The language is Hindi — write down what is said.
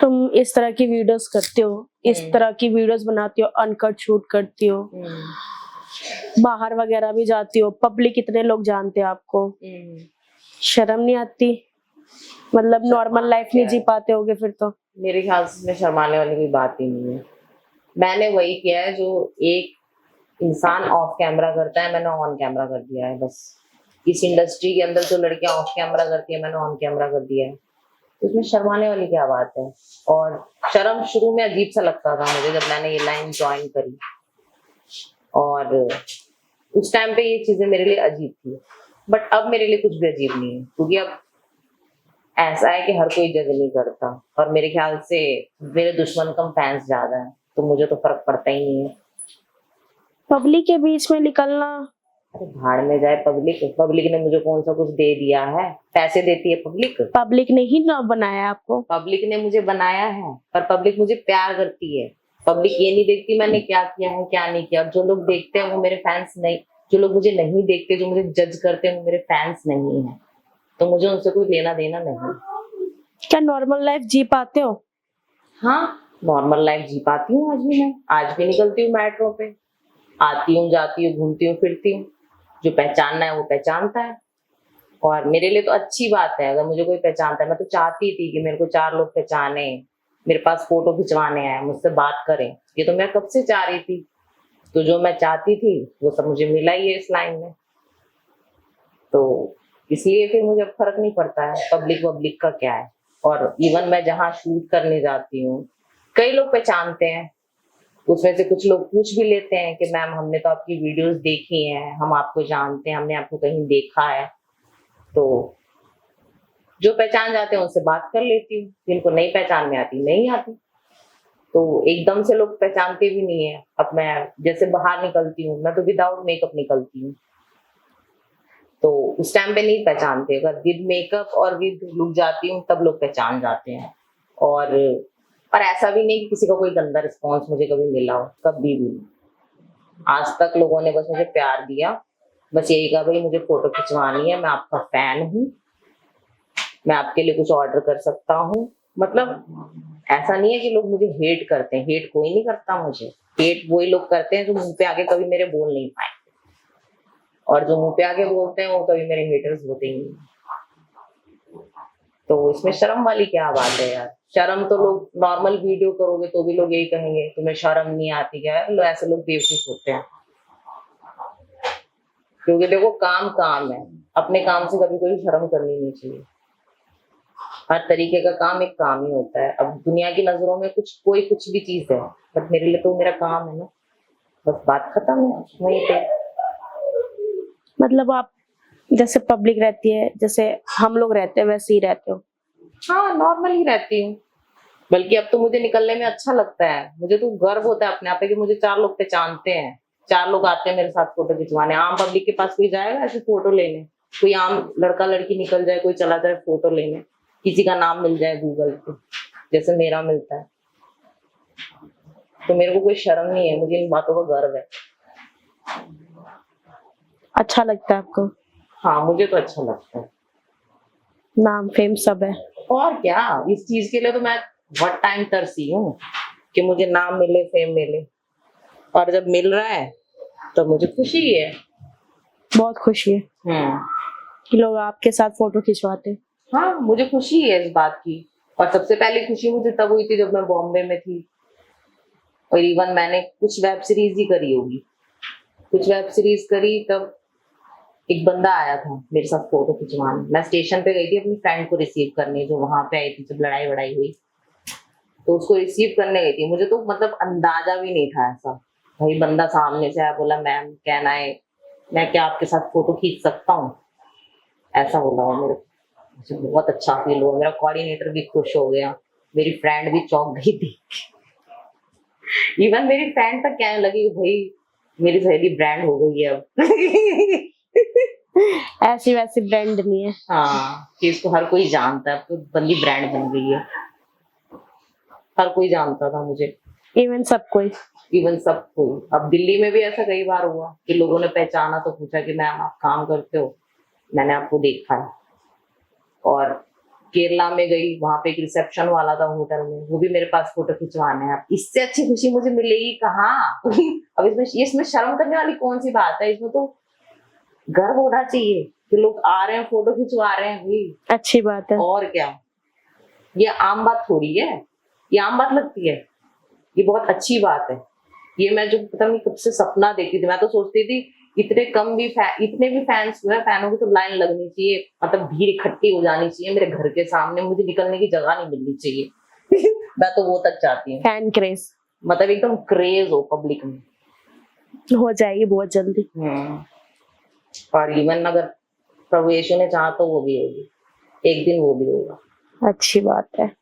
तुम इस तरह की वीडियोस करते हो, इस तरह की वीडियोस बनाती हो, अनकट शूट करती हो, बाहर वगैरह भी जाती हो, पब्लिक इतने लोग जानते हैं आपको, शर्म नहीं आती? मतलब नॉर्मल लाइफ नहीं जी पाते होगे फिर तो? मेरे ख्याल से इसमें शर्माने वाली कोई बात ही नहीं है। मैंने वही किया है जो एक इंसान ऑफ कैमरा करता है, मैंने ऑन कैमरा कर दिया है बस। इस इंडस्ट्री के अंदर जो लड़कियां ऑफ कैमरा करती है, मैंने ऑन कैमरा कर दिया है। तो इसमें शर्माने वाली क्या बात है? और शर्म शुरू में अजीब सा लगता था मुझे जब मैंने ये लाइन ज्वाइन करी, और उस टाइम पे ये चीजें मेरे लिए अजीब थी, बट अब मेरे लिए कुछ भी अजीब नहीं है, क्योंकि अब ऐसा है कि हर कोई जज नहीं करता, और मेरे ख्याल से मेरे दुश्मन कम फैंस ज्यादा है, तो मुझे तो फर्क पड़ता ही नहीं है। पब्लिक के बीच में निकलना, अरे भाड़ में जाए पब्लिक। पब्लिक ने मुझे कौन सा कुछ दे दिया है? पैसे देती है पब्लिक। पब्लिक ने ही ना बनाया आपको। पब्लिक ने मुझे बनाया है, पर पब्लिक मुझे प्यार करती है। पब्लिक ये नहीं देखती मैंने क्या किया है क्या नहीं किया। जो लोग देखते हैं वो मेरे फैंस नहीं, जो लोग मुझे नहीं देखते, जो मुझे जज करते हैं वो मेरे फैंस नहीं है, तो मुझे उनसे कोई लेना देना नहीं। क्या नॉर्मल लाइफ जी पाते हो? हाँ, नॉर्मल लाइफ जी पाती हूँ। आज भी निकलती हूँ मेट्रो पे, आती हूँ जाती हूँ घूमती हूँ फिरती हूँ। जो पहचानना है वो पहचानता है, और मेरे लिए तो अच्छी बात है अगर मुझे कोई पहचानता है। मैं तो चाहती थी कि मेरे को 4 लोग पहचाने, मेरे पास फोटो खिंचवाने आए, मुझसे बात करें। ये तो मैं कब से चाह रही थी। तो जो मैं चाहती थी वो सब मुझे मिला ही है इस लाइन में, तो इसलिए फिर मुझे फर्क नहीं पड़ता है पब्लिक वब्लिक का क्या है। और इवन मैं जहाँ शूट करने जाती हूँ, कई लोग पहचानते हैं। उसमें से कुछ लोग पूछ भी लेते हैं कि मैम हमने तो आपकी वीडियोस देखी हैं, हम आपको जानते हैं, हमने आपको कहीं देखा है। तो जो पहचान जाते हैं उनसे बात कर लेती हूँ, जिनको नहीं पहचान में आती नहीं आती। तो एकदम से लोग पहचानते भी नहीं है। अब मैं जैसे बाहर निकलती हूँ, मैं तो विदाउट मेकअप निकलती हूँ, तो उस टाइम पे नहीं पहचानते। अगर विद मेकअप और विद लुक जाती हूँ तब लोग पहचान जाते हैं। और पर ऐसा भी नहीं कि किसी का कोई गंदा रिस्पॉन्स मुझे कभी मिला हो, कभी भी नहीं। आज तक लोगों ने बस मुझे प्यार दिया, बस यही कहा भाई मुझे फोटो खिंचवानी है, मैं आपका फैन हूँ, मैं आपके लिए कुछ ऑर्डर कर सकता हूँ। मतलब ऐसा नहीं है कि लोग मुझे हेट करते हैं, हेट कोई नहीं करता मुझे। हेट वही लोग करते हैं जो मुंह पे आके कभी मेरे बोल नहीं पाए, और जो मुंह पे आके बोलते हैं वो कभी मेरे हेटर्स होते ही नहीं। तो इसमें शर्म वाली क्या बात है यार? शर्म तो लोग नॉर्मल वीडियो करोगे तो भी लोग यही कहेंगे तुम्हें शर्म नहीं आती क्या? ऐसे लोग बेवकूफ होते हैं, क्योंकि देखो काम काम है, अपने काम से कभी कोई शर्म करनी नहीं चाहिए। हर तरीके का काम एक काम ही होता है। अब दुनिया की नजरों में कुछ भी चीज है, बट मेरे लिए तो मेरा काम है ना, बस बात खत्म है वहीं पे। मतलब आप जैसे पब्लिक रहती है, जैसे हम लोग रहते हैं, वैसे ही रहते हो? हाँ, नॉर्मल ही रहती हूँ। बल्कि अब तो मुझे निकलने में अच्छा लगता है। मुझे तो गर्व होता है अपने आप पे कि मुझे 4 लोग पहचानते हैं, 4 लोग आते हैं मेरे साथ फोटो खिंचवाने। आम पब्लिक के पास कोई जाएगा ऐसे फोटो लेने? कोई आम लड़का लड़की निकल जाए, कोई चला जाए फोटो लेने, किसी का नाम मिल जाए गूगल पे जैसे मेरा मिलता है, तो मेरे को कोई शर्म नहीं है, मुझे इन बातों का गर्व है। अच्छा लगता है आपको? हाँ, मुझे तो अच्छा लगता है। नाम फेम सब है। और क्या, इस चीज के लिए तो मैं बहुत टाइम तरसी हूँ कि मुझे नाम मिले, फेम मिले, और जब मिल रहा है तो मुझे खुशी है। बहुत खुशी है कि लोग आपके साथ फोटो खिंचवाते हैं। हाँ, मुझे खुशी है इस बात की। और सबसे पहले खुशी मुझे तब हुई थी जब मैं बॉम्बे में थी, और इवन मैंने कुछ वेब सीरीज ही करी होगी, कुछ वेब सीरीज करी, तब एक बंदा आया था मेरे साथ फोटो खिंचवाने। मैं स्टेशन पे गई थी अपनी फ्रेंड को रिसीव करने, जो वहां पे आई थी जब लड़ाई वड़ाई हुई, तो उसको रिसीव करने गई थी। मुझे तो मतलब अंदाजा भी नहीं था ऐसा। भाई बंदा सामने से आया, बोला मैम कैन आई, मैं क्या आपके साथ फोटो खींच सकता हूँ, ऐसा बोला वो मेरे को। मुझे बहुत अच्छा फील हुआ, मेरा कोऑर्डिनेटर भी खुश हो गया, मेरी फ्रेंड भी चौंक गई थी। इवन मेरी फ्रेंड तक कहने लगी भाई मेरी सहेली ब्रांड हो गई है अब। ऐसी वैसी ब्रांड नहीं है। हाँ, कि इसको हर कोई जानता है, अब तो बंदी ब्रांड बन गई है। हर कोई जानता था मुझे, इवन सब कोई। अब दिल्ली में भी ऐसा कई बार हुआ कि लोगों ने पहचाना तो पूछा कि मैम आप काम करते हो, मैंने आपको देखा है। और केरला में गई, वहां पे एक रिसेप्शन वाला था होटल में, वो भी मेरे पास फोटो खिंचवाने हैं। इससे अच्छी खुशी मुझे मिलेगी कहाँ? अब इसमें शर्म करने वाली कौन सी बात है? इसमें तो गर्व होना चाहिए कि लोग आ रहे हैं, फोटो खिंचवा रहे हैं भाई। अच्छी बात है। और क्या, ये आम बात थोड़ी है, ये आम बात लगती है, ये बहुत अच्छी बात है। ये मैं जो पता नहीं कब से सपना देखती थी, मैं तो सोचती थी इतने भी फैंस हुए, फैनों की तो लाइन लगनी चाहिए, मतलब भीड़ इकट्ठी हो जानी चाहिए मेरे घर के सामने, मुझे निकलने की जगह नहीं मिलनी चाहिए। मैं तो वो तक चाहती हूँ, फैन क्रेज मतलब एकदम क्रेज हो पब्लिक में। हो जाएगी बहुत जल्दी। और इवन अगर प्रभु यीशु ने चाहा तो वो भी होगी, एक दिन वो भी होगा। अच्छी बात है।